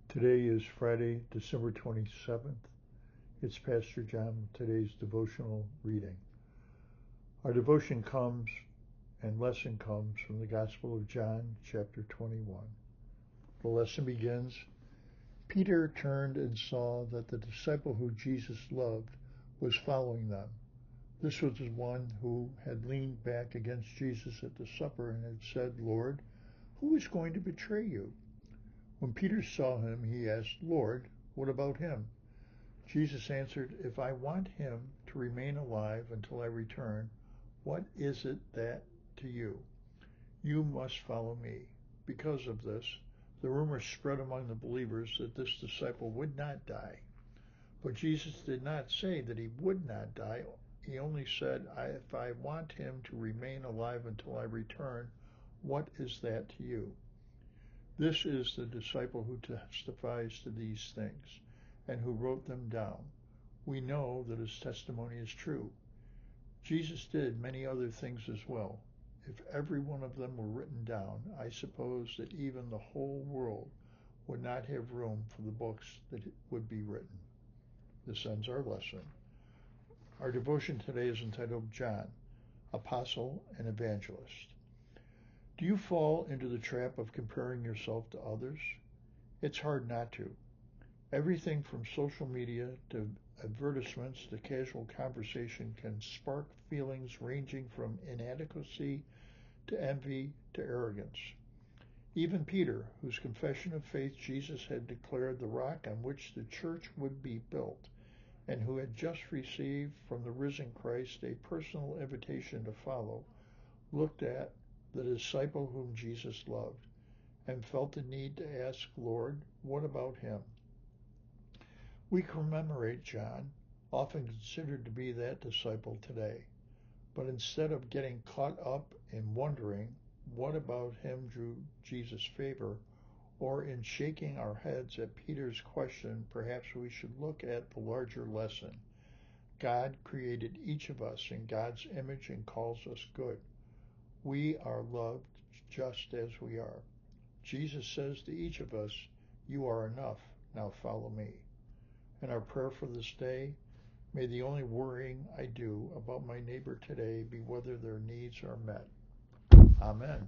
Today is Friday, December 27th. It's Pastor John with today's devotional reading. Our devotion comes and lesson comes from the Gospel of John, chapter 21. The lesson begins, Peter turned and saw that the disciple who Jesus loved was following them. This was the one who had leaned back against Jesus at the supper and had said, Lord, who is going to betray you? When Peter saw him, he asked, Lord, what about him? Jesus answered, If I want him to remain alive until I return, what is it that to you? You must follow me. Because of this, the rumor spread among the believers that this disciple would not die. But Jesus did not say that he would not die. He only said, If I want him to remain alive until I return, what is that to you? This is the disciple who testifies to these things and who wrote them down. We know that his testimony is true. Jesus did many other things as well. If every one of them were written down, I suppose that even the whole world would not have room for the books that would be written. This ends our lesson. Our devotion today is entitled John, Apostle and Evangelist. Do you fall into the trap of comparing yourself to others? It's hard not to. Everything from social media to advertisements to casual conversation can spark feelings ranging from inadequacy to envy to arrogance. Even Peter, whose confession of faith Jesus had declared the rock on which the church would be built, and who had just received from the risen Christ a personal invitation to follow, looked at the disciple whom Jesus loved and felt the need to ask, Lord, what about him? We commemorate John, often considered to be that disciple today. But instead of getting caught up in wondering what about him drew Jesus' favor, or in shaking our heads at Peter's question, perhaps we should look at the larger lesson. God created each of us in God's image and calls us good. We are loved just as we are. Jesus says to each of us, you are enough, now follow me. And our prayer for this day, may the only worrying I do about my neighbor today be whether their needs are met. Amen.